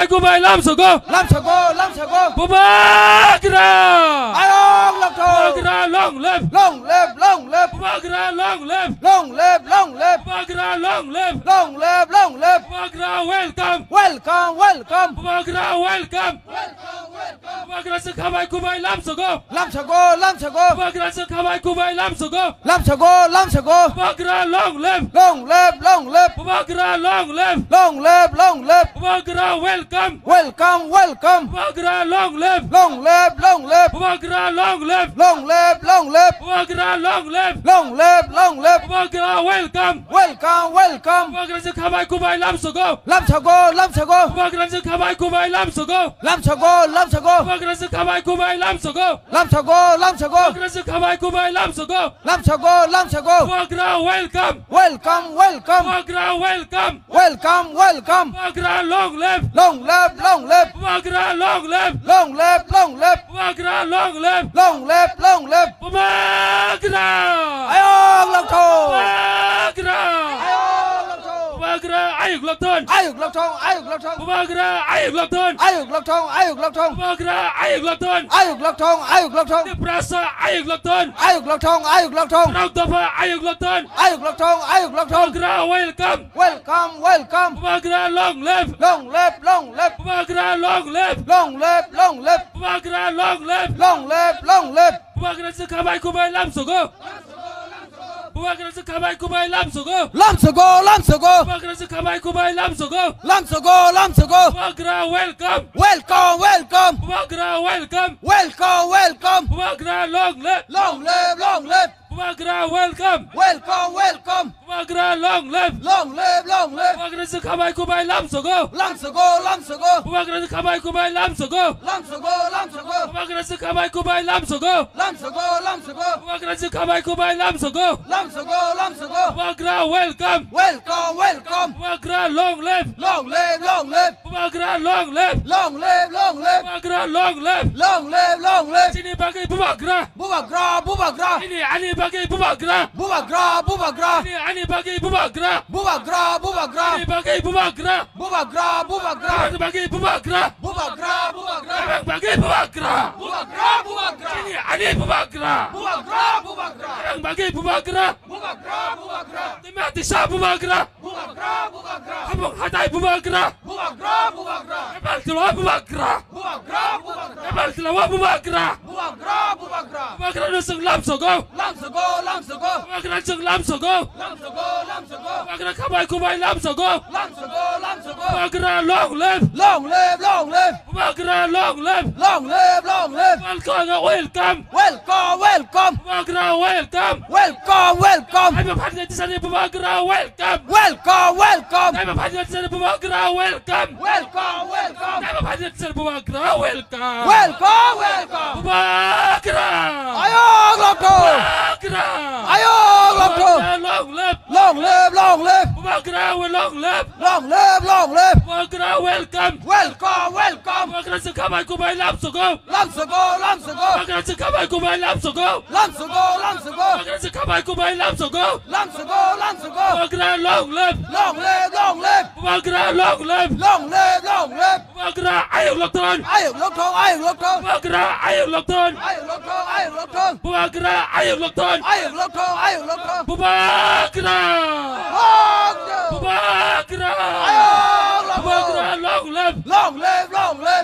Kumai Lam Sogo Pumagra Ayong Lộc Thôn Pumagra long live Long live Pumagra long live Pumagra long live Pumagra welcome Pumagra welcome Pumagra Sekamai Kumai Lam Sogo Pumagra Sekamai Kumai Lam Sogo Pumagra long live Pumagra long live Pumagra welcome Pumagra long live Pumagra long live Pumagra long live Pumagra welcome Pumagra Sekamai Kumai Lam Sogo Pumagra Sekamai Kumai Lam Sogo Pumagra Sekamai Kumai Lam Sogo Pumagra Sekamai Kumai Lam Sogo Pumagra welcome Pumagra welcome Pumagra long live Pumagra long live Pumagra long live Pumagra Ayong Lộc Thôn Pumagra Ayuk Lộc Thôn Pumagra Ayuk Lộc Thôn Pumagra Ayuk Lộc Thôn Prasa Ayuk Lộc Thôn Rautopa Ayuk Lộc Thôn Pumagra welcome Pumagra long live Pumagra long live Pumagra long live Pumagra Sekamai Kumai Lam Sogo Pumagra Sekamai Kumai Lam Sogo Pumagra Sekamai Kumai Lam Sogo Pumagra welcome Pumagra welcome Pumagra long live Pumagra welcome Pumagra long live Pumagra Sekamai Kumai Lam Sogo Pumagra Sekamai Kumai Lam Sogo Pumagra Sekamai Kumai Lam Sogo Pumagra Sekamai Kumai Lam Sogo Pumagra welcome Pumagra long live Pumagra long live Pumagra long live Sini bagi Pumagra Ini ani bagi Pumagra Ini ani bagi Pumagra Ini bagi Pumagra Ini bagi Pumagra Abang bagi Pumagra Ini ani Pumagra Abang bagi Pumagra Timati sa Pumagra Abang hatai Pumagra Abang telawa Pumagra Abang telawa Pumagra Pumagra nusung Lam Sogo Pumagra nusung Lam Sogo Pumagra Kamai Kumai Lam Sogo Pumagra long live Pumagra long live Welcome Pumagra welcome Ay mapagyan sa ni Pumagra welcome Ay mapagyan sa ni Pumagra welcome Ay mapagyan sa ni Pumagra welcome Pumagra Ayong Lộc Thôn Long live Pumagra long live Pumagra welcome Pumagra Sekamai Kumai Lam Sogo Pumagra Sekamai Kumai Lam Sogo Pumagra Sekamai Kumai Lam Sogo Pumagra long live Pumagra long live Pumagra Ayuk Lộc Thôn Pumagra Ayuk Lộc Thôn Pumagra Ayuk Lộc Thôn Pumagra long live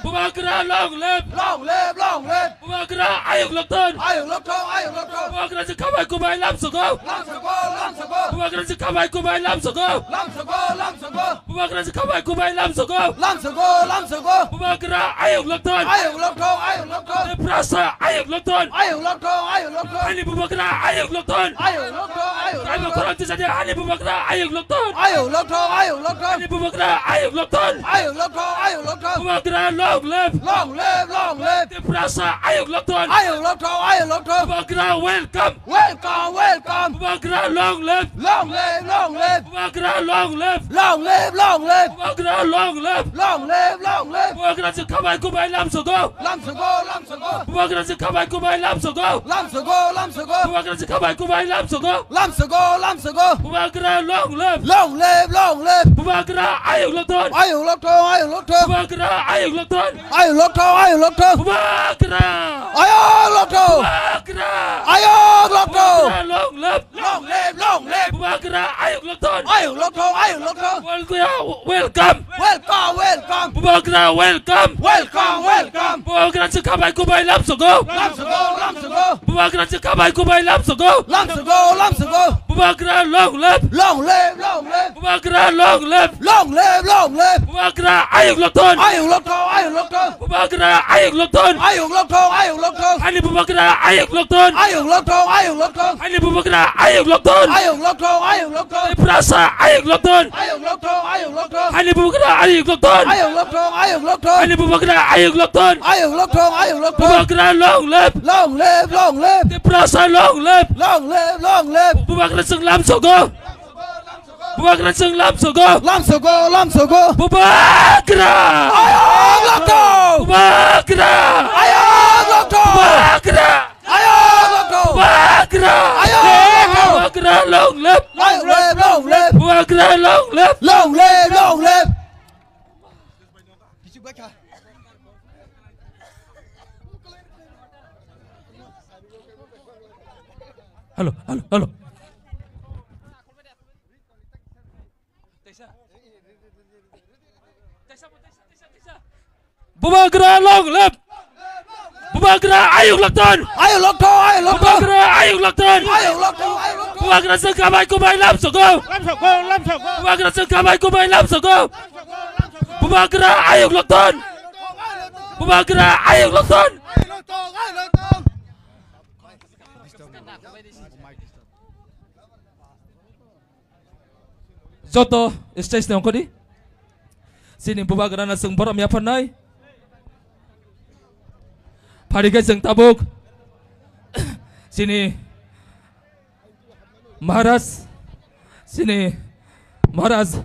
Pumagra long live Pumagra Ayuk Lộc Thôn Pumagra Sekamai Kumai Lam Sogo Pumagra Sekamai Kumai Lam Sogo Pumagra Sekamai Kumai Lam Sogo Pumagra Ayuk Lộc Thôn Prasa Ayuk Lộc Thôn Ani Pumagra Ayuk Lộc Thôn Ay makorang tu saja Ani Pumagra Ayuk Lộc Thôn Ani Pumagra Ayuk Lộc Thôn Pumagra long live Prasa Ayuk Lộc Thôn Pumagra welcome Pumagra long live Pumagra long live Pumagra long live Bubagrazi Kabai Kubai Lamsogo. Bubagrazi Kabai Kubai Lamsogo. Bubagrazi Kabai Kubai Lamsogo. Bubagra long live. Bubagra Ayuk Lokton. Bubagra Ayuk Lokton. Bubagra. Bubagra long live. Bubagra Ayuk Lokton. Welcome. Bubagra welcome. Bubagra Kabai Kubai Lamsogo. Bubagra Kabai Kubai Lamsogo. Bubagra long live. Bubagra long live. Bubagra Ayuk Lokton. Bubagra Ayuk Lokton. Hani Bubagra Ayuk Lokton. Hani Bubagra Ayuk Lokton. Prasa Ayuk Lokton. Hani Bubagra Ayuk Lokton. Hani Bubagra Ayuk Lokton. Bubagra long live. Prasa long live. Bubagra Seng Lamsogo. Bubagra Seng Lamsogo. Bubagra. Bubagra. Bubagra. Bubagra long live. Bubagra long live. Halo. Bubagra long live. Bubagra Ayuk Lokton. Bubagra Ayuk Lokton. Bubagra Seng Kabai Kubai Lamsogo. Bubagra Seng Kabai Kubai Lamsogo. Bubagra Ayuk Lokton. Bubagra Ayuk Lokton. Joto stage na ko di. Sini Bubagra na seng borom ya panay. Parigai seng tabuk. Sini Maharaj. Sini Maharaj.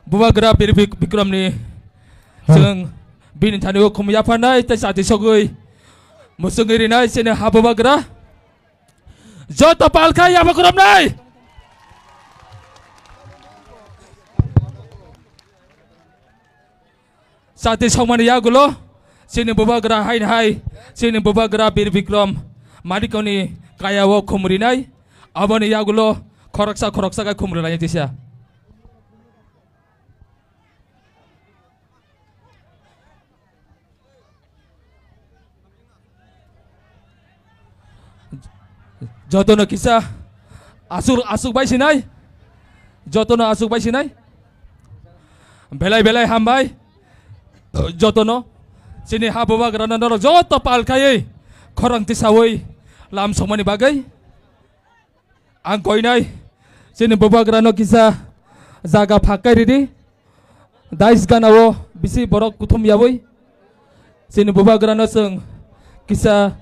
Bubagra Bikram ni seng binin tani ko ya panay ta sati sogoi. Musungiri nai sini ha Bubagra. Joto palkai ya Bikram nai. Sati somani ya gulo. Sini Bubagra hai sini Bubagra Bikram madikoni kaya wo khumrinai aboni ya gulo khoroksa ka khumrulai tisya. Jotono kisah asuk bai sinai. Jotono asuk bai sinai. Belai hambai. Jotono sini ha Bubagra nandoro joto palkai khorang tisawoi lam somani bagai angkoi nai sini Bubagra no kisah jaga phakai ridi dais ganawo bisi borok kuthum yaboi sini Bubagra no seng kisah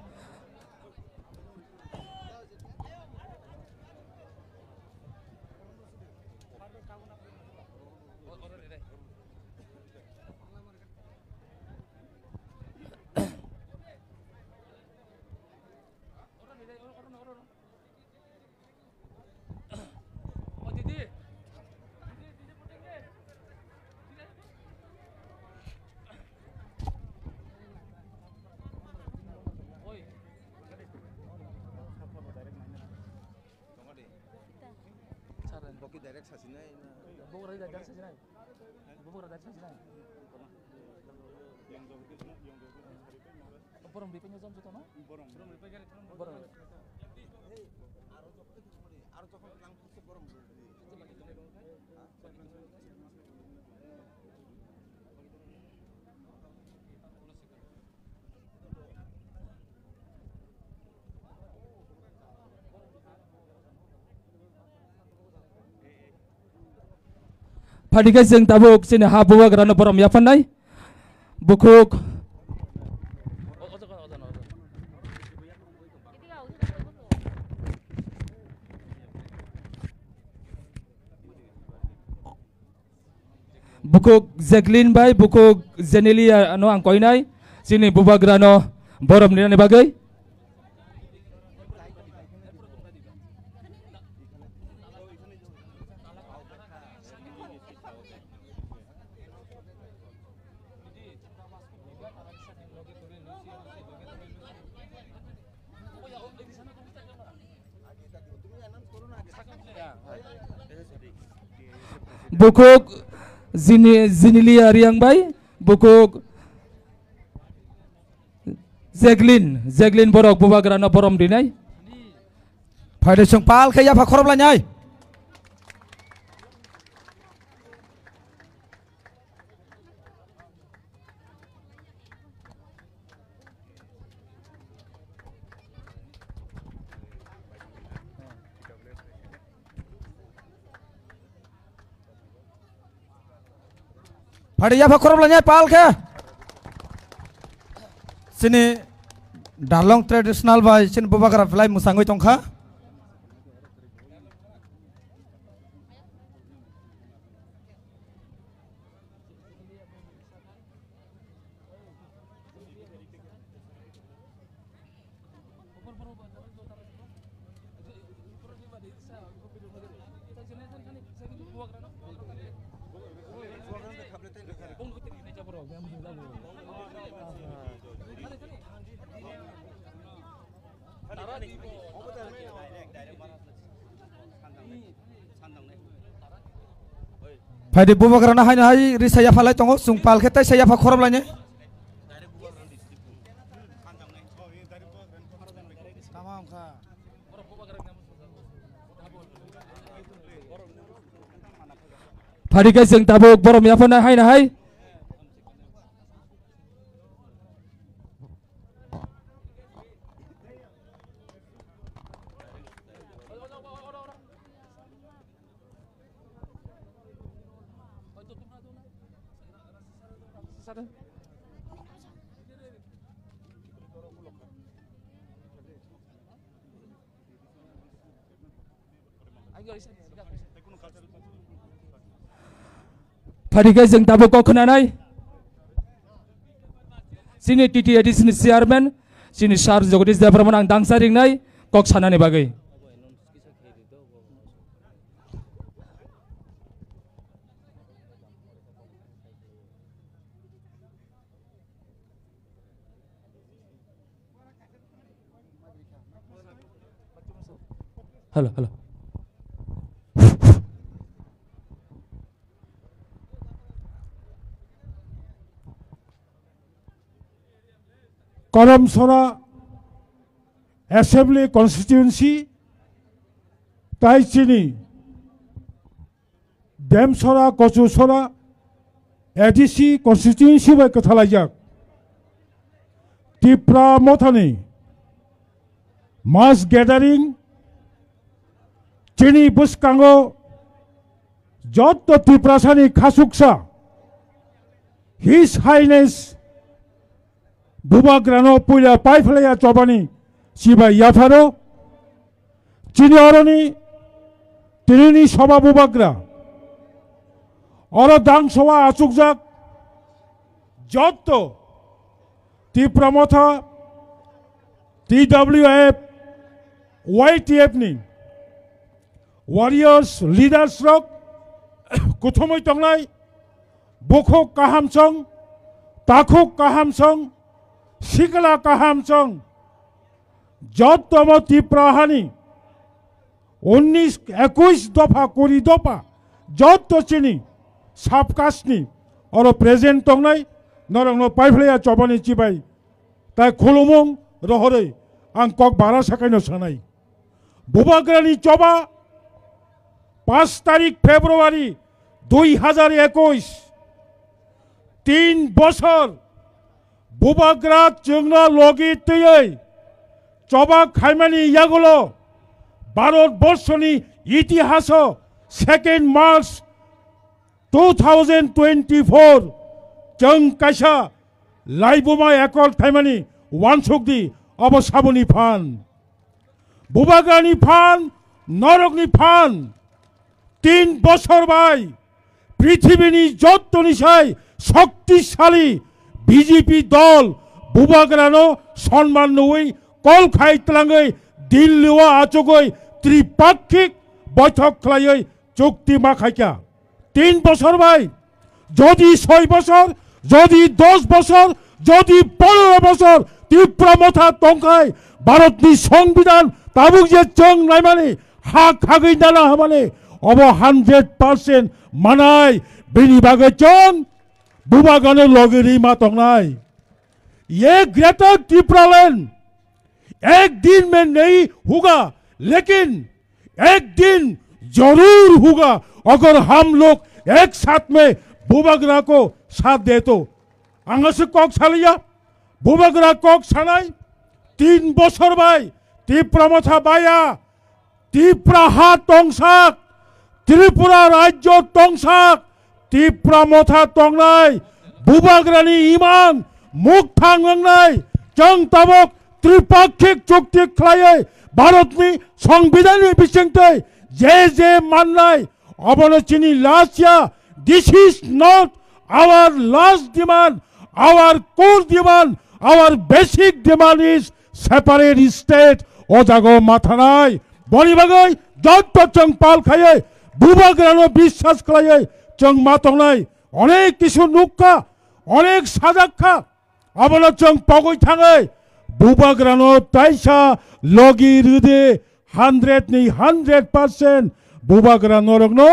Padigai seng tabuk sini ha Bubagra no borom ya panai bukuk bukuk Jacqueline bai bukuk Zenelia no ang koinai sini bubagra no borom ni bagai bukuk Zenelia riang bai bukuk Jacqueline borok bubagra no borom dinai Pada sengpal ke ya pak korom lanyai. Pada ya pak korom lanyai pal ke. Sini Darlong tradisional by sini bubagra fly musangoi tongkha. Pada bubagra na hai risaya falai tongo sungpal ketai saya pak korom lanyai. Pada guys yang tabuk borom ya pun hai na hai Pada guys yang tabuk kau kena nai sini TTID sini chairman sini Sar Jagadish Dev Raman ang dangsa ring nai kok sana ni bagai halo Karamsora Assembly Constituency Taichini Demsora Kosusora ADC Constituency by Katalajak Tipra Motani Mass Gathering Chini Buskango Jotto Tiprasani Kasuksa His Highness Bubagrano Puya Paiflaya Chobani Siba Yafaro Chini Oroni Tinini Soba Bubagra Oro Dang Soa Asukjak Jotto Tipramotha TWF YTF ni Warriors Leaders Rock Kuthomoi Tonglai Bokho Kahamsong Takhok Kahamsong Sikala Kahamsong Jottomo Tiprahani 19-21 দফা কুড়ি দফা যত চিনি সাবকাশনি আর present তংনাই নরং পাইফ্লেয়া চবানি চিবাই তাই খুলুমুং রহরে আং cock বারা সাকাইনো সানাই বুবাগ্রানি চবা 5 তারিখ ফেব্রুয়ারি 2021 3 বছর বুবাগ্রা চিংনা লগি তৈয় চবা খাইমানি ইয়াগুলো ভারতবর্ষনি ইতিহাস 2 মার্চ 2024 जों कायसा लाइबुमा एकल थाइमानि वानसुकदि अबसाबनि फान बुबाग्रानि फान नरकनि फान 3 बছর बाय পৃথিবীর যত নিশায় শক্তিশালী বিজেপি দল বুবাগ্রানো সম্মান নই কল খাইতলাঙ্গই দিল্লিওয়া আচগই ত্রিপাক্ষিক বৈঠক খালাই চুক্তি মাখাইকা 3 বছর ভাই যদি 6 বছর যদি 10 বছর যদি 15 বছর ত্রিপুরা মথা টংখায় ভারতনি সংবিধান তাবুক যে চং নাই মানে হাক হাগৈ দানা মানে অব 100% মানাय बेनि बागै चं बुबागानो लगेरि मा तंनाय ये ग्रेटर त्रिपुरालैंड एक दिन में नहीं होगा लेकिन एक दिन जरूर होगा अगर हम लोग एक साथ में बुबागरा को साथ दे तो आंगसे कक सालिया बुबागरा कक सानाय 3 बছর भाई त्रिपुरा मथा बाया त्रिपुरा हा तंसाक त्रिपुरा राज्य तंसाक त्रिपुरा मथा तंनाय बुबाग्रानि इमान मुख थांनाय जों ताबक त्रिपाक्षिक चुक्ति खालायै भारतनि संविधाननि बिथिंथै जे माननाय अबनचिनि लास्या this is not our last demand our core demand our basic demand is separate state अजागो माथानाय बनि बागै जत जों पाल खायै बुबाग्रानो विश्वास खालायै जों मातंनाय अनेक किसु नुक्का अनेक साजाखा अबनो जों पगै थाङै बुबाग्रानो ताइसा लगि रुदे 100% बुबाग्रा नरगनो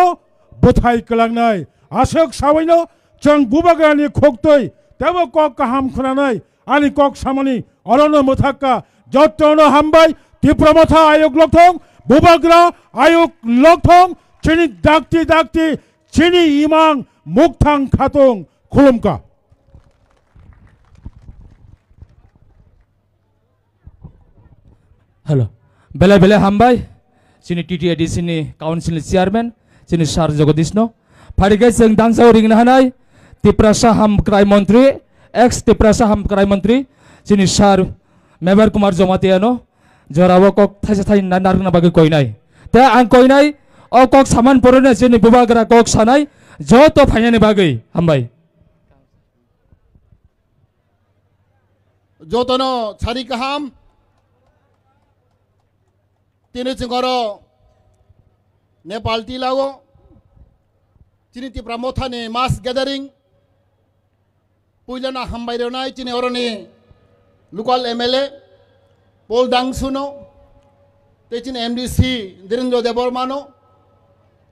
बोथाय कलांनाय आसक सावैनो जों बुबाग्रानि खोक्तै तेबो कक गाहाम खोनानाय आनि कक सामानि अरनो मोथाक्का जत्तनो हामबाय त्रिपुरा मथा आयोग लथं बुबाग्रा आयोग लथं चिनि दाक्ति चिनि इमां मुक्तां खातं खुलुमका हेलो बेला बेला हामबाय चिनि टीटीआईडी चिनि काउन्सिल चेयारमैन चिनि सार जगदीशनो फारिगै जों दांसाव रिंनो हानाय त्रिपुरा हामक्राय मंत्री एक्स त्रिपुरा हामक्राय मंत्री चिनि सार मेबर कुमार जमातियानो जरावो कक थाइसे थाइ नारना बागै कइनाय ता आं कइनाय अ कक सामान परने चिनि बुबाग्रा कक सानाय जतो फाइनानि बागै हामबाय जतनो सारि गाहाम तिनि चिंगरो नेपाल टिलागो चिनि त्रिपुरा मथानि मास गैदारिं पुइलाना हामबाय रनाय चिनि अरनि लोकल एमएलए पोल दांसुनो ते चिनि एमडीसी धीरेन्द्र देबबर्मानो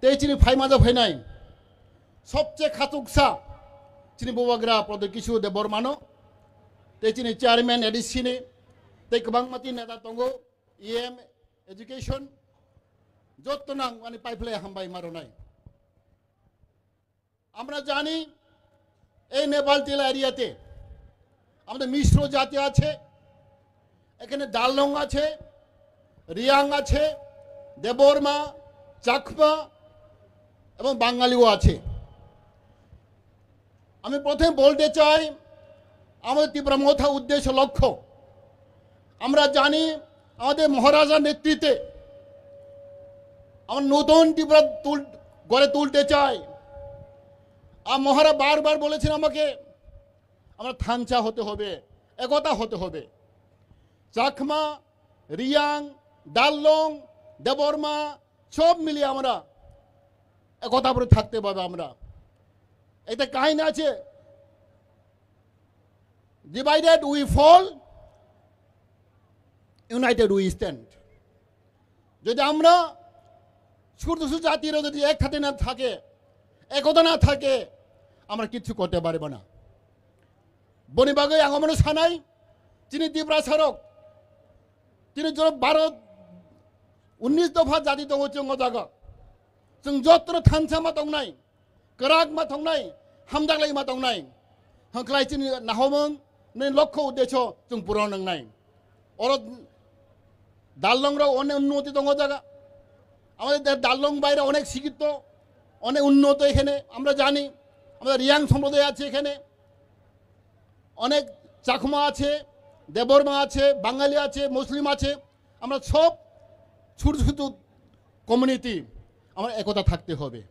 ते चिनि फाइमाजो फैनाय सबसे खातुकसा चिनि बुबाग्रा प्रदकिसु देबबर्मानो ते चिनि चेयरमैन एडीसीनि ते गोबांमाति नेता दंगो ईएम एजुकेशन जत्तनां माने पाइपले हामबाय मारनाय আমরা জানি এই নেপাল টিলা এরিয়াতে আমাদের মিশ্র জাতি আছে এখানে ডাললং আছে রিয়াং আছে দেববর্মা চাকমা এবং বাঙালিও আছে আমি প্রথমে বলতে চাই আমাদের ত্রিপুরা মথা উদ্দেশ্য লক্ষ্য আমরা জানি আমাদের মহারাজার নেতৃত্বে আমরা নতুন ত্রিপুরা গড়ে তুলতে চাই আর মহারা বারবার বলেছেন আমাকে আমরা থানচা হতে হবে একতা হতে হবে চাকমা রিয়াং ডাললং দেববর্মা সব মিলিয়ে আমরা একতা করে থাকতে পারবো আমরা এটা কাহিনী আছে divided we fall united we stand যদি আমরা ছোট ছোট জাতিরা যদি একসাথে না থাকে একতা না থাকে আমরা কিছু করতে পারবো না বনিবাগৈ আঙমনো সানাই তিনি ত্রিপুরা সড়ক তিনি 19 दफा जाति दङ जों जागा जों जत्र थानसामा दंनाय करागमा दंनाय हामदागलायमा दंनाय हंख्लाय चिनि नाहमों नै लक्ष्य उद्देश्य जों पूर्ण नंनाय और दाललंराव अनेक उन्नति दङ जागा আমাদের দাললং বাইরে অনেক শিক্ষিত অনেক উন্নত এখানে আমরা জানি আমাদের রিয়াং সম্প্রদায় আছে এখানে অনেক চাকমা আছে দেববর্মা আছে বাঙালি আছে মুসলিম আছে আমরা সব ছোট ছোট কমিউনিটি আমরা একতা থাকতে হবে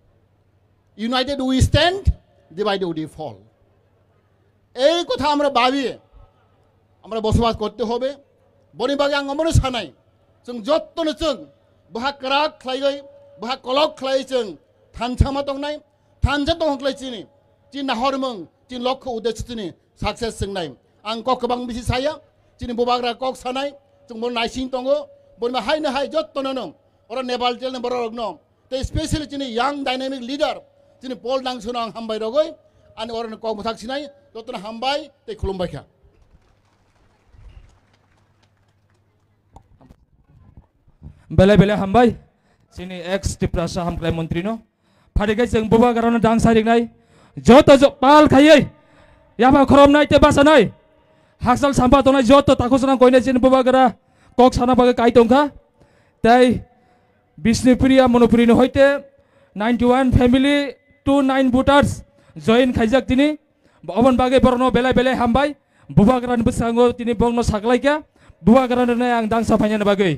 united we stand, divided we fall. এই কথা আমরা ভাবিয়ে আমরা বসবাস করতে হবে। বনি বাগে आं अमनो सानाय जों जत्तनो जों बहा क्राक खलाय बहा कलक खलाय जों थानसामा दंनाय थानसा दंख्लाय चिनि चि नाहरमों चि लक्ष्य उद्देश्य चिनि सक्सेस जोंनाय आं क गोबां बिसि साया चिनि बबाग्रा कक सानाय जों बन नायसिं दंगो बन हायनो हाय जत्तनो अरा नेपाल टेल नम्बर रगनो ते स्पेशली चिनि यांग डायनामिक लीडर चिनि पल दांसोनो आं हामबाय रगय आनि अरन कक मुथाक सिनाय जत्तनो हामबाय ते खुलुमबायखा। बेले बेले हामबाय सिनि एक्स टिप्रासा हामग्राय मन्त्री नो फारिगै जों बुबागारानो दांसारिनाय जत ज पाल खायै याबा खरमनाय ते बासानाय हाकसाल साम्पा दनाय जत ताखुसना गयनाय सिनि बुबागारा कक साना बागे काइ दंखा ताइ बिष्णुप्रिया मनोप्रिनो हयते 91 फैमिली 29 भोटार्स जइन खाइजाक तिनि अबन बागे बरनो बेले बेले हामबाय बुबागारानो बसांगो तिनि बंनो सागलायका बुबागारानो आं दांसा फायनानो बागे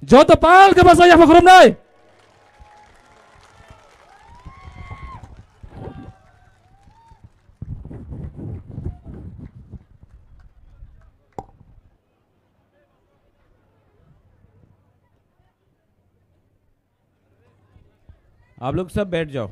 जत पाल के बसा याबा खरमनाय। आप लोग सब बैठ जाओ।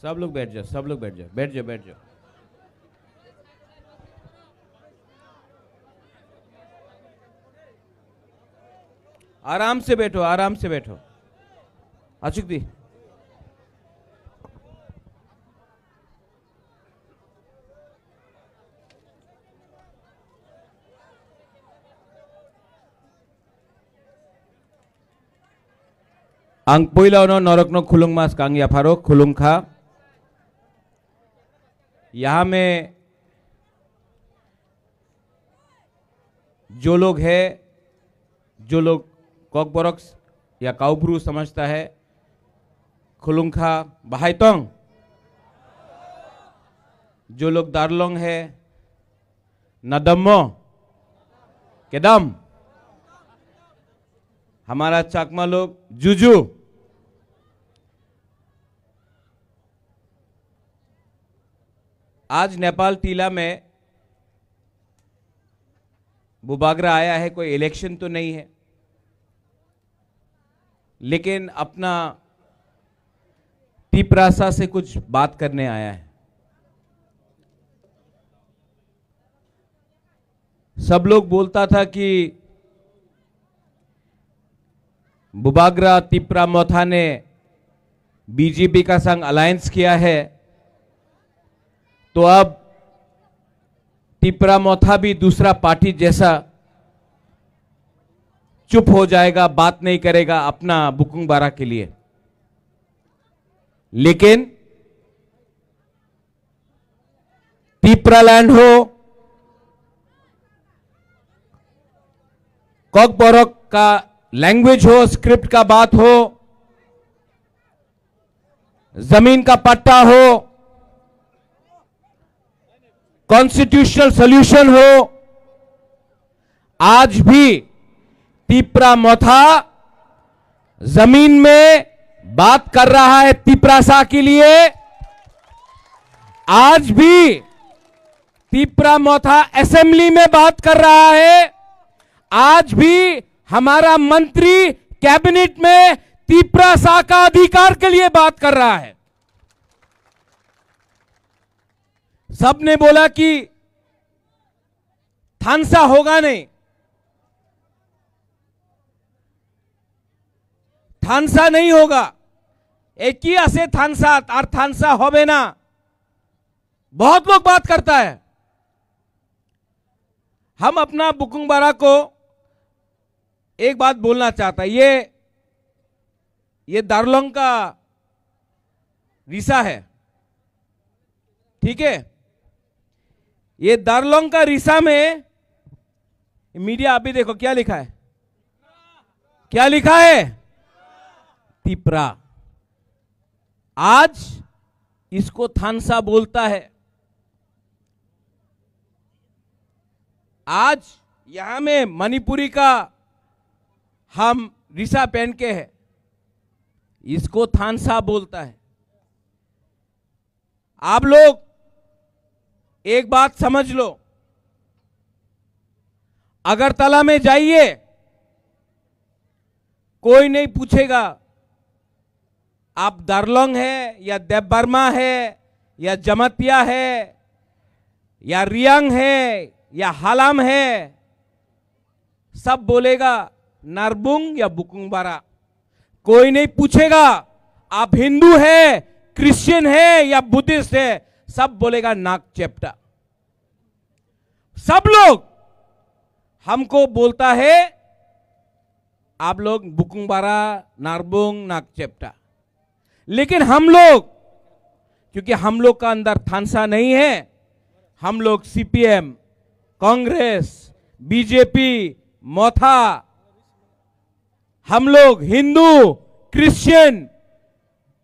सब लोग बैठ जाओ, सब लोग बैठ जाओ, बैठ जाओ, बैठ जाओ। आराम से बैठो, आराम से बैठो। अचुक दी आं पहिलावनो नरकनो खुलुंग मास कांग याफारो खुलुंग खा। यहाँ में जो लोग है, जो लोग कॉकबॉक्स या काउब्रू समझता है खुलुंग खा बहाइतोंग, जो लोग दारलोंग है नदम्मो केदम, हमारा चाकमा लोग जुजू, आज नेपाल टीला में बुबागरा आया है। कोई इलेक्शन तो नहीं है, लेकिन अपना टिप्रासा से कुछ बात करने आया है। सब लोग बोलता था कि बुबागरा तिप्रा मोथा ने बीजेपी का संग अलायंस किया है, तो अब तिप्रा मोथा भी दूसरा पार्टी जैसा चुप हो जाएगा, बात नहीं करेगा अपना बुकुंग बारा के लिए। लेकिन तिप्रा लैंड हो, कॉकबॉक्स का लैंग्वेज हो, स्क्रिप्ट का बात हो, जमीन का पट्टा हो, कॉन्स्टिट्यूशनल सॉल्यूशन हो, आज भी तिप्रा मोथा जमीन में बात कर रहा है तिप्रासा के लिए। आज भी तिप्रा मोथा असेंबली में बात कर रहा है। आज भी हमारा मंत्री कैबिनेट में तिप्रासा का अधिकार के लिए बात कर रहा है। सबने बोला कि थानसा होगा नहीं, थानसा नहीं होगा, एक ही आसे थानसा और थानसा होबे ना, बहुत लोग बात करता है। हम अपना बुकुंग बारा को एक बात बोलना चाहता है, ये दार्लोंग का रिसा है, ठीक है। ये दार्लोंग का रिसा में मीडिया अभी देखो क्या लिखा है, क्या लिखा है, तिप्रा। आज इसको थानसा बोलता है। आज यहां में मणिपुरी का हम रिसा पहन के है, इसको थानसा बोलता है। आप लोग एक बात समझ लो, अगरतला में जाइए, कोई नहीं पूछेगा आप दार्लोंग है या देवबर्मा है या जमतिया है या रियांग है या हालाम है, सब बोलेगा नारबुंग या बुकुंगबारा। कोई नहीं पूछेगा आप हिंदू है, क्रिश्चियन है या बुद्धिस्ट है, सब बोलेगा नाक चेप्टा। सब लोग हमको बोलता है आप लोग बुकुंगबारा, नारबुंग, नाक चेप्टा। लेकिन हम लोग, क्योंकि हम लोग का अंदर थानसा नहीं है, हम लोग सीपीएम, कांग्रेस, बीजेपी, मोथा, हम लोग हिंदू, क्रिश्चियन,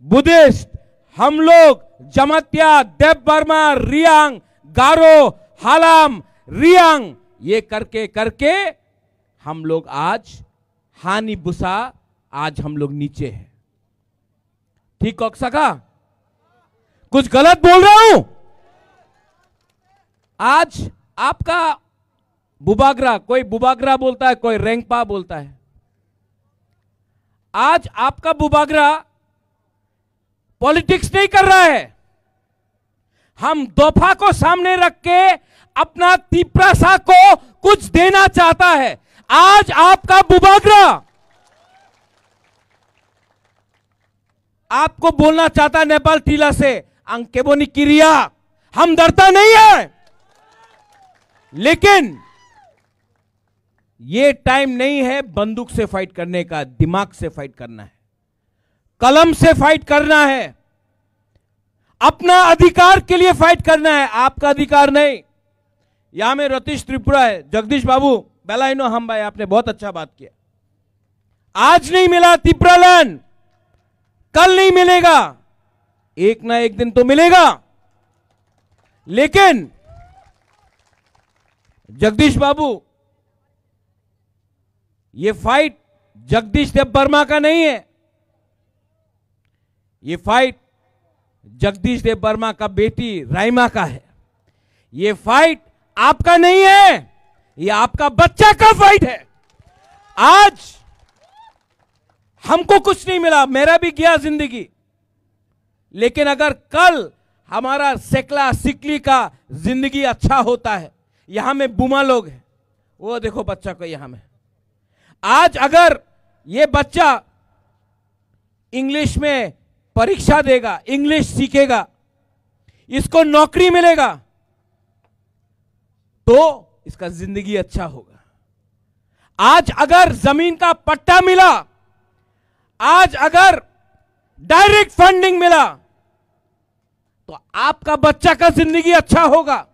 बुद्धिस्ट, हम लोग जमतिया, देवबर्मा, रियांग, गारो, हालाम, रियांग, ये करके करके हम लोग आज हानि बुसा, आज हम लोग नीचे हैं। ठीक कह सका? कुछ गलत बोल रहा हूं? आज आपका बुबागरा, कोई बुबागरा बोलता है, कोई रेंगपा बोलता है। आज आपका बुबागरा पॉलिटिक्स नहीं कर रहा है, हम दोफा को सामने रख के अपना तिपरासा को कुछ देना चाहता है। आज आपका बुबागरा आपको बोलना चाहता है नेपाल टीला से अंकेबोनी किरिया, हम डरता नहीं है। लेकिन ये टाइम नहीं है बंदूक से फाइट करने का, दिमाग से फाइट करना है, कलम से फाइट करना है, अपना अधिकार के लिए फाइट करना है, आपका अधिकार नहीं। यहां में रतीश त्रिपुरा है, जगदीश बाबू बेलाइनो हम भाई, आपने बहुत अच्छा बात किया। आज नहीं मिला त्रिपुरा लैंड, कल नहीं मिलेगा, एक ना एक दिन तो मिलेगा। लेकिन जगदीश बाबू, ये फाइट जगदीश देवबर्मा का नहीं है, ये फाइट जगदीश देवबर्मा का बेटी राइमा का है। ये फाइट आपका नहीं है, ये आपका बच्चा का फाइट है। आज हमको कुछ नहीं मिला, मेरा भी गया जिंदगी, लेकिन अगर कल हमारा सेकला सिकली का जिंदगी अच्छा होता है, यहां में बुमा लोग हैं, वो देखो बच्चा को यहां में, आज अगर ये बच्चा इंग्लिश में परीक्षा देगा, इंग्लिश सीखेगा, इसको नौकरी मिलेगा, तो इसका जिंदगी अच्छा होगा। आज अगर जमीन का पट्टा मिला, आज अगर डायरेक्ट फंडिंग मिला, तो आपका बच्चा का जिंदगी अच्छा होगा।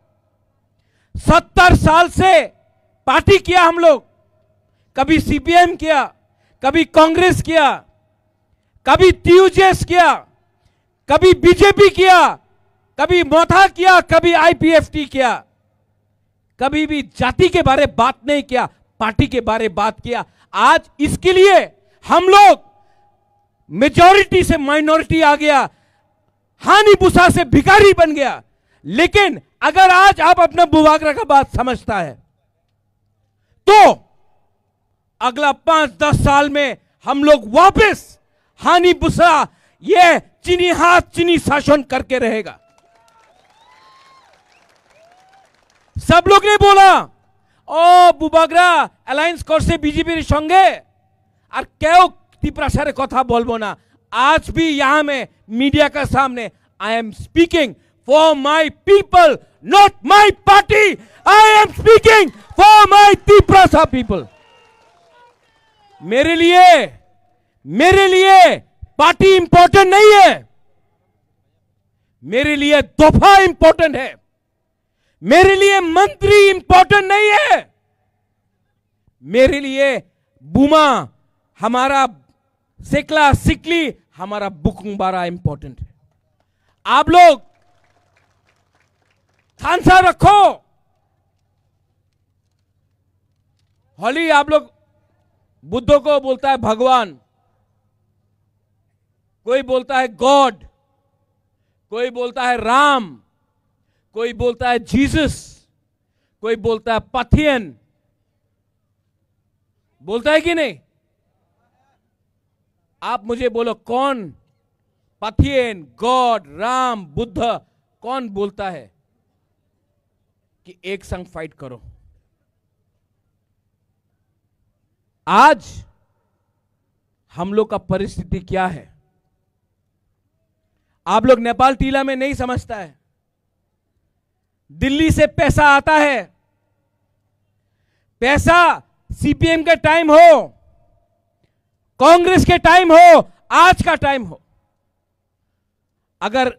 70 साल से पार्टी किया हम लोग, कभी सीपीएम किया, कभी कांग्रेस किया, कभी टीयूजेएस किया, कभी बीजेपी किया, कभी मोथा किया, कभी आईपीएफटी किया, कभी भी जाति के बारे बात नहीं किया, पार्टी के बारे बात किया। आज इसके लिए हम लोग मेजॉरिटी से माइनॉरिटी आ गया, हानि बुसा से भिखारी बन गया। लेकिन अगर आज आप अपना बुबागरा का बात समझता है, तो अगला 5-10 साल में हम लोग वापस हानि बुसा, ये चीनी हाथ चीनी शासन करके रहेगा। सब लोग ने बोला ओ बुबागरा अलायंस करছে বিজেপির সঙ্গে, আর কেউ ত্রিপুরাসারে কথা বলবো না। आज भी यहां में मीडिया का सामने I am speaking for my people, not my party. I am speaking for my त्रिपुरासा पीपल। मेरे लिए पार्टी इंपॉर्टेंट नहीं है, मेरे लिए दफा इंपॉर्टेंट है, मेरे लिए मंत्री इंपॉर्टेंट नहीं है, मेरे लिए बुमा, हमारा सेकला सिकली, हमारा बुकुंगबारा इंपॉर्टेंट है। आप लोग थानसा रखो, होली आप लोग बुद्ध को बोलता है भगवान, कोई बोलता है गॉड, कोई बोलता है राम, कोई बोलता है जीसस, कोई बोलता है पथियन, बोलता है कि नहीं? आप मुझे बोलो कौन पथियन, गॉड, राम, बुद्ध कौन बोलता है कि एक संग फाइट करो? आज हम लोग का परिस्थिति क्या है? आप लोग नेपाल टीला में नहीं समझता है, दिल्ली से पैसा आता है, पैसा सीपीएम के टाइम हो, कांग्रेस के टाइम हो, आज का टाइम हो, अगर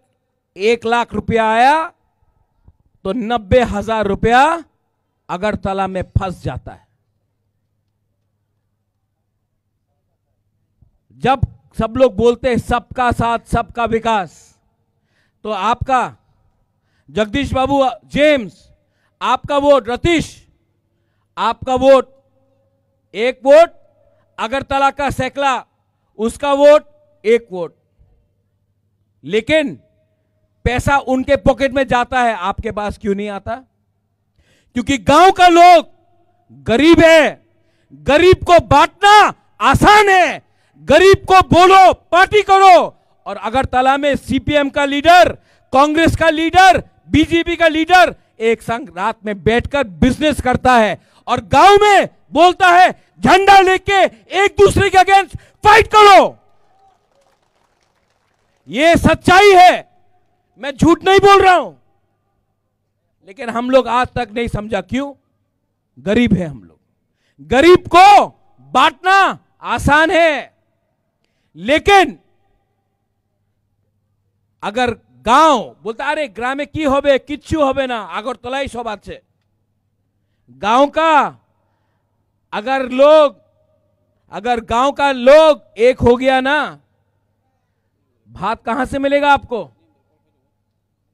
1 लाख रुपया आया तो 90,000 रुपया अगरतला में फंस जाता है। जब सब लोग बोलते हैं सबका साथ सबका विकास, तो आपका जगदीश बाबू जेम्स, आपका वोट रतीश, आपका वोट, एक वोट अगरतला का सैकला, उसका वोट 1 वोट, लेकिन पैसा उनके पॉकेट में जाता है, आपके पास क्यों नहीं आता? क्योंकि गांव का लोग गरीब है, गरीब को बांटना आसान है, गरीब को बोलो पार्टी करो, और अगरतला में सीपीएम का लीडर, कांग्रेस का लीडर, बीजेपी का लीडर एक संग रात में बैठकर बिजनेस करता है और गांव में बोलता है झंडा लेके एक दूसरे के अगेंस्ट फाइट करो। यह सच्चाई है, मैं झूठ नहीं बोल रहा हूं, लेकिन हम लोग आज तक नहीं समझा। क्यों? गरीब है हम लोग, गरीब को बांटना आसान है, लेकिन अगर गांव बोलता अरे ग्रामे की होबे किच्छु होबे ना, আগরতলাই सब আছে, गांव का अगर गांव का लोग एक हो गया ना, भात कहां से मिलेगा आपको?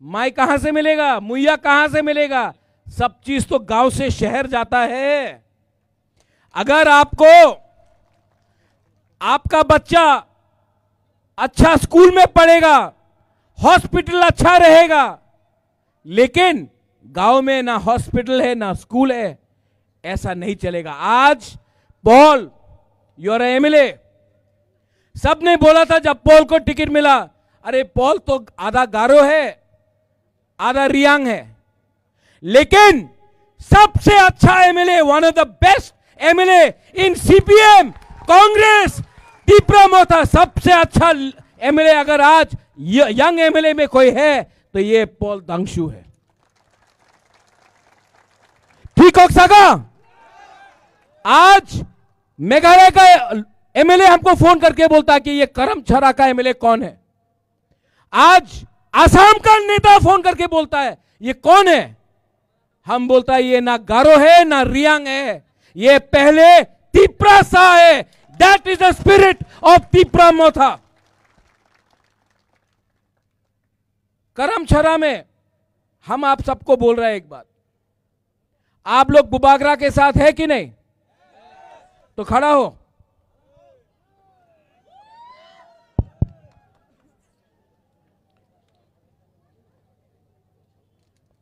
माई कहां से मिलेगा? मुइया कहां से मिलेगा? सब चीज तो गांव से शहर जाता है। अगर आपका बच्चा अच्छा स्कूल में पढ़ेगा, हॉस्पिटल अच्छा रहेगा, लेकिन गांव में ना हॉस्पिटल है ना स्कूल है, ऐसा नहीं चलेगा। आज पॉल योर एमएलए, सबने बोला था जब पॉल को टिकट मिला, अरे पॉल तो आधा गारो है आधा रियांग है, लेकिन सबसे अच्छा MLA, one of the best MLA in CPM Congress टिप्रामोथा, सबसे अच्छा एमएलए अगर आज यंग एमएलए में कोई है तो ये पॉल दांगशू है। ठीक हो सका? आज मेघालय का एमएलए हमको फोन करके बोलता है कि ये करमछरा का एमएलए कौन है। आज आसाम का नेता फोन करके बोलता है ये कौन है। हम बोलता है ये ना गारो है ना रियांग है, ये पहले तिप्रासा है। That is the spirit of Tipramotha. करमछरा में हम आप सबको बोल रहे हैं एक बात, आप लोग बुबागरा के साथ है कि नहीं? तो खड़ा हो।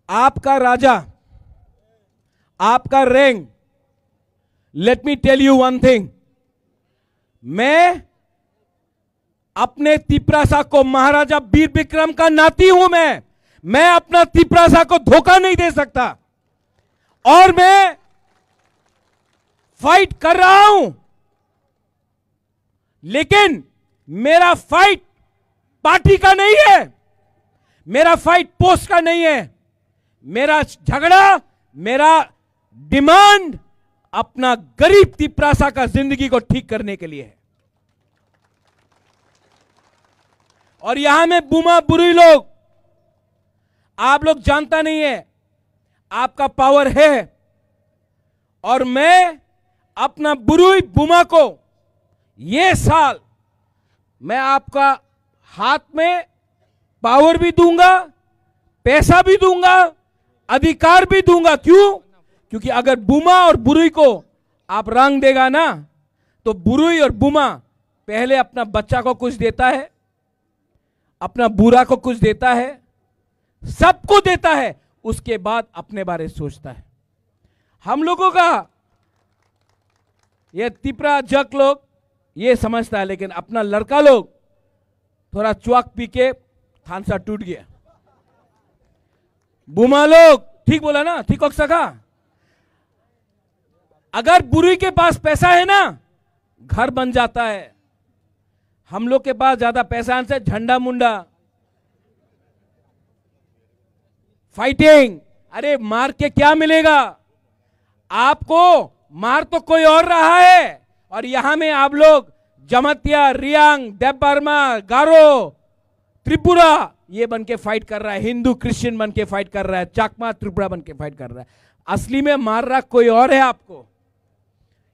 आपका राजा, आपका rank, let me tell you one thing, मैं अपने तिप्रासा को, महाराजा वीर विक्रम का नाती हूं मैं अपना तिप्रासा को धोखा नहीं दे सकता, और मैं फाइट कर रहा हूं, लेकिन मेरा फाइट पार्टी का नहीं है, मेरा फाइट पोस्ट का नहीं है, मेरा झगड़ा, मेरा डिमांड अपना गरीब तिप्रासा का जिंदगी को ठीक करने के लिए है। और यहां में बुमा बुरी लोग, आप लोग जानता नहीं है आपका पावर है, और मैं अपना बुरुई बुमा को ये साल मैं आपका हाथ में पावर भी दूंगा, पैसा भी दूंगा, अधिकार भी दूंगा। क्यों? क्योंकि अगर बुमा और बुरुई को आप रंग देगा ना, तो बुरुई और बुमा पहले अपना बच्चा को कुछ देता है, अपना बुरा को कुछ देता है, सबको देता है, उसके बाद अपने बारे सोचता है। हम लोगों का ये तिपरा जक लोग ये समझता है, लेकिन अपना लड़का लोग थोड़ा च्वाक पी के थानसा टूट गया। बुमा लोग ठीक बोला ना, ठीक हो सका। अगर बुरी के पास पैसा है ना, घर बन जाता है। हम लोग के पास ज्यादा पैसा से झंडा मुंडा फाइटिंग, अरे मार के क्या मिलेगा आपको? मार तो कोई और रहा है, और यहां में आप लोग जमतिया, रियांग, देवबर्मा, गारो, त्रिपुरा ये बन के फाइट कर रहा है, हिंदू क्रिश्चियन बन के फाइट कर रहा है, चाकमा त्रिपुरा बन के फाइट कर रहा है। असली में मार रहा कोई और है आपको।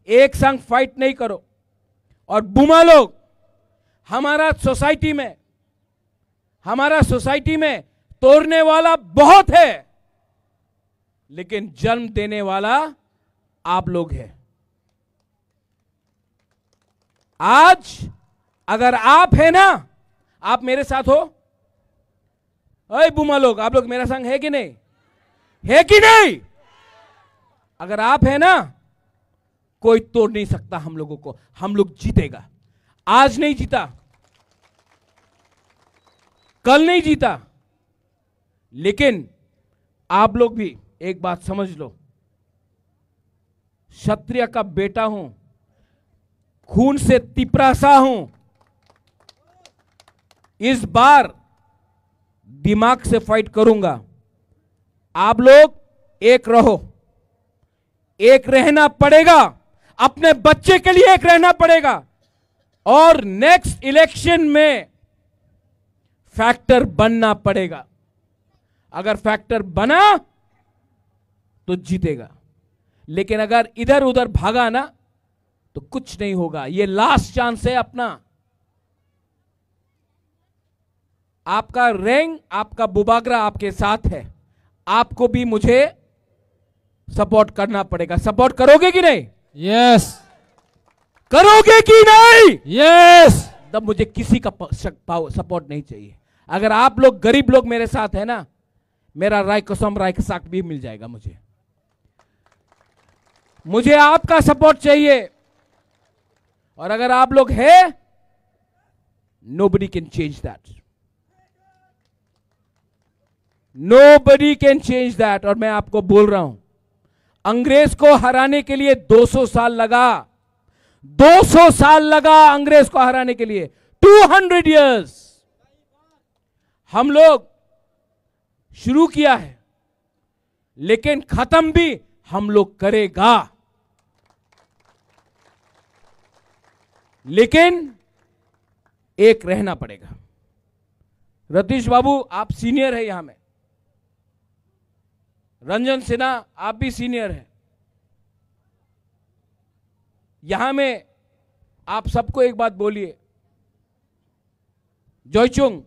एक संग फाइट नहीं करो। और बुमा लोग, हमारा सोसाइटी में तोड़ने वाला बहुत है, लेकिन जन्म देने वाला आप लोग हैं। आज अगर आप है ना, आप मेरे साथ हो, अरे बुमा लोग, आप लोग मेरा संग है कि नहीं? है कि नहीं? अगर आप है ना, कोई तोड़ नहीं सकता हम लोगों को। हम लोग जीतेगा। आज नहीं जीता, कल नहीं जीता, लेकिन आप लोग भी एक बात समझ लो, क्षत्रिय का बेटा हूं, खून से तिपरासा हूं। इस बार दिमाग से फाइट करूंगा। आप लोग एक रहो, एक रहना पड़ेगा, अपने बच्चे के लिए एक रहना पड़ेगा, और नेक्स्ट इलेक्शन में फैक्टर बनना पड़ेगा। अगर फैक्टर बना तो जीतेगा, लेकिन अगर इधर उधर भागा ना तो कुछ नहीं होगा। ये लास्ट चांस है अपना। आपका रैंक, आपका बुबागरा आपके साथ है, आपको भी मुझे सपोर्ट करना पड़ेगा। सपोर्ट करोगे कि नहीं? यस। करोगे कि नहीं? यस। तब मुझे किसी का सपोर्ट नहीं चाहिए। अगर आप लोग गरीब लोग मेरे साथ है ना, मेरा राय कसम राय साक भी मिल जाएगा। मुझे आपका सपोर्ट चाहिए। और अगर आप लोग है, nobody can change that. Nobody can change that. और मैं आपको बोल रहा हूं, अंग्रेज को हराने के लिए 200 साल लगा। 200 साल लगा अंग्रेज को हराने के लिए। 200 years हम लोग शुरू किया है, लेकिन खत्म भी हम लोग करेगा। लेकिन एक रहना पड़ेगा। रतीश बाबू, आप सीनियर है यहां में। रंजन सिन्हा, आप भी सीनियर है यहां में। आप सबको एक बात बोलिए, जोइचुंग,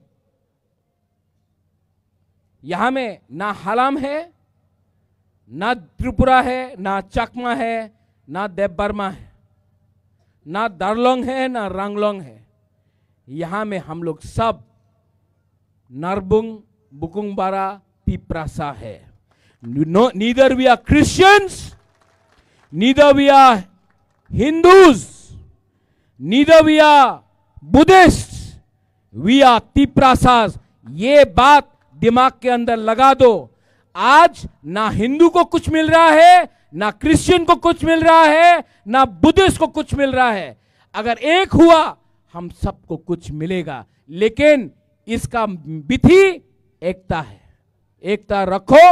यहां में ना हलाम है, ना त्रिपुरा है, ना चकमा है, ना देवबर्मा है, ना दार्लोंग है, ना रांगलोंग है। यहां में हम लोग सब नरबुंग, बुकुंगबारा, तिपरासा है। Neither we are Christians, neither we are Hindus, neither we are Buddhists, we are तिपरासास। ये बात दिमाग के अंदर लगा दो। आज ना हिंदू को कुछ मिल रहा है, ना क्रिश्चियन को कुछ मिल रहा है, ना बुद्धिस्ट को कुछ मिल रहा है। अगर एक हुआ, हम सबको कुछ मिलेगा। लेकिन इसका विधि एकता है। एकता रखो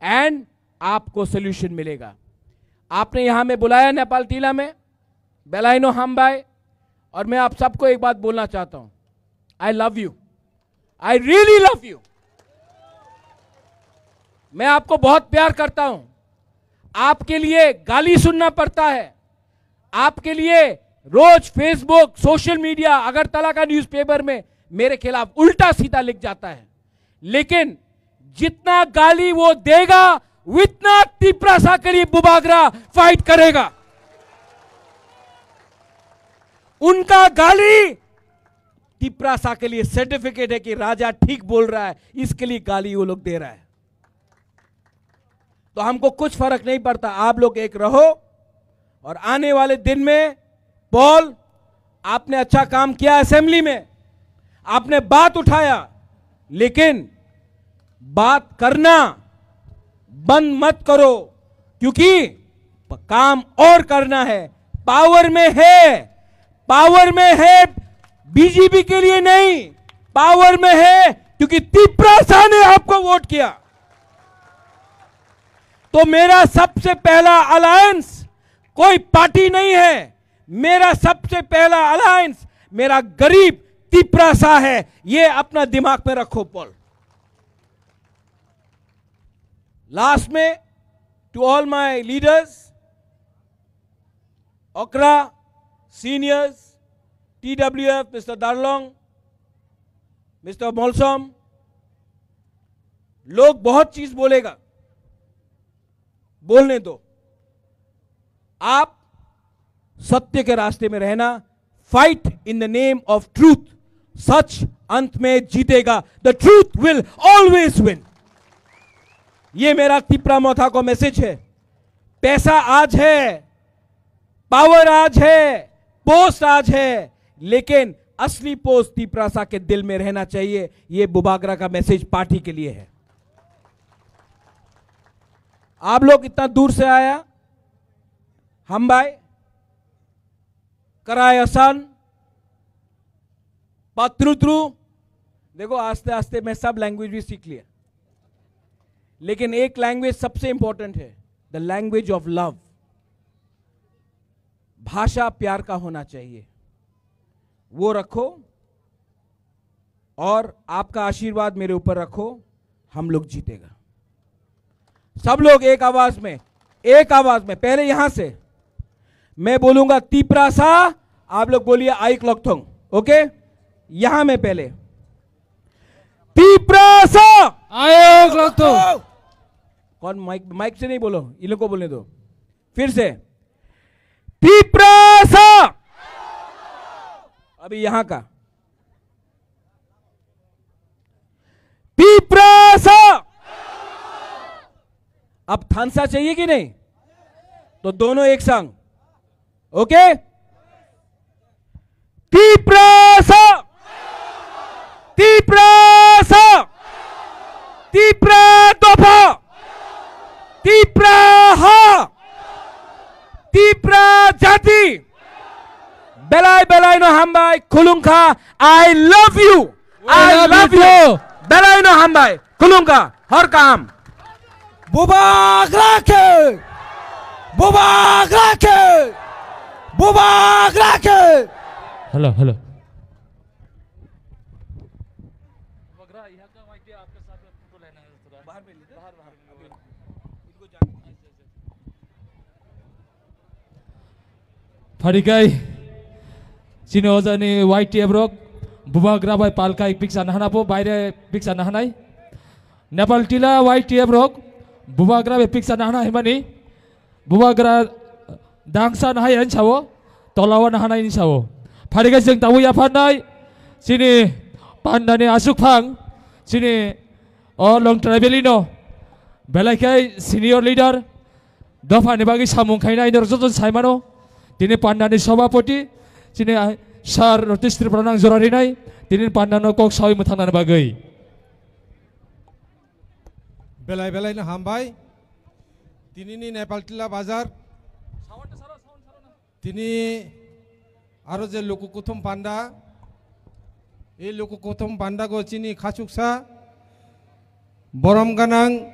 एंड आपको सोल्यूशन मिलेगा। आपने यहां में बुलाया नेपाल टीला में, बेलाइनो हमबाई, और मैं आप सबको एक बात बोलना चाहता हूं, आई love you, I really love you. मैं आपको बहुत प्यार करता हूं। आपके लिए गाली सुनना पड़ता है, आपके लिए रोज फेसबुक, सोशल मीडिया, अगरतला का न्यूज़पेपर में मेरे खिलाफ उल्टा सीधा लिख जाता है, लेकिन जितना गाली वो देगा, उतना तिपरासा के लिए बुबागरा फाइट करेगा। उनका गाली तिप्रासा के लिए सर्टिफिकेट है कि राजा ठीक बोल रहा है, इसके लिए गाली वो लोग दे रहा है। तो हमको कुछ फर्क नहीं पड़ता, आप लोग एक रहो और आने वाले दिन में पॉल आपने अच्छा काम किया, असेंबली में आपने बात उठाया, लेकिन बात करना बंद मत करो, क्योंकि काम और करना है। पावर में है बीजेपी के लिए नहीं, पावर में है क्योंकि तिप्रासा ने आपको वोट किया। तो मेरा सबसे पहला अलायंस कोई पार्टी नहीं है, मेरा सबसे पहला अलायंस मेरा गरीब तिप्रासा है। ये अपना दिमाग में रखो पॉल। लास्ट में टू ऑल माय लीडर्स, ओकरा सीनियर्स, TWF, मिस्टर दारलोंग, मिस्टर मोलसोम, लोग बहुत चीज बोलेगा, बोलने दो। आप सत्य के रास्ते में रहना, fight in the name of truth, सच अंत में जीतेगा। The truth will always win. ये मेरा तिप्रामोथा को मैसेज है। पैसा आज है, पावर आज है, पोस्ट आज है, लेकिन असली पोस्ट तिप्रासा के दिल में रहना चाहिए। ये बुबागरा का मैसेज पार्टी के लिए है। आप लोग इतना दूर से आया, हम भाई कराए आसान पत्रुत्रु। देखो आस्ते आस्ते मैं सब लैंग्वेज भी सीख लिया, लेकिन एक लैंग्वेज सबसे इंपॉर्टेंट है, द लैंग्वेज ऑफ लव। भाषा प्यार का होना चाहिए, वो रखो और आपका आशीर्वाद मेरे ऊपर रखो, हम लोग जीतेगा। सब लोग एक आवाज में, पहले यहां से मैं बोलूंगा तिप्रासा, आप लोग बोलिए आइक लोकथोंग। ओके, यहां में पहले तिप्रासा आइक लोकथोंग। कौन माइक से नहीं बोलो, इन लोग को बोलने दो। फिर से तिप्रासा। अभी यहां का तिप्रासा। अब थानसा चाहिए कि नहीं? तो दोनों एक संग। ओके, तिप्रासा, तिप्रासा, तिप्रा दोफा, तिप्राहा, तिप्रा जाति, बेलाई बेलाई नो हमबाई खुलुंखा। I love you, I love you. बेलाई नो हमबाई खुलुंखा हर काम। बुबागरा के, बुबागरा के, बुबागरा के। Hello hello. Farigai sini ojani YTF rok bubagra bai palka ik piksa nahana po baire piksa nahanai Nepal tila YTF rok bubagra bai piksa nahana himani bubagra dangsa nahai an chawo tolawa nahanai ni chawo Farigai jeng tahu ya panai sini pandani asuk phang sini long travelino belaikai senior leader dofani bagi samung khaina inor joton saimano Dini pandani sabapoti, sini sar notis terpranang zorarinai, dini pandano kok sawi muthanan bagai. Belai-belai na hambai, dini ni Nepal tila bazar, dini aro je loku kuthum panda, loku kuthum panda go chini khachuksa, borom ganang.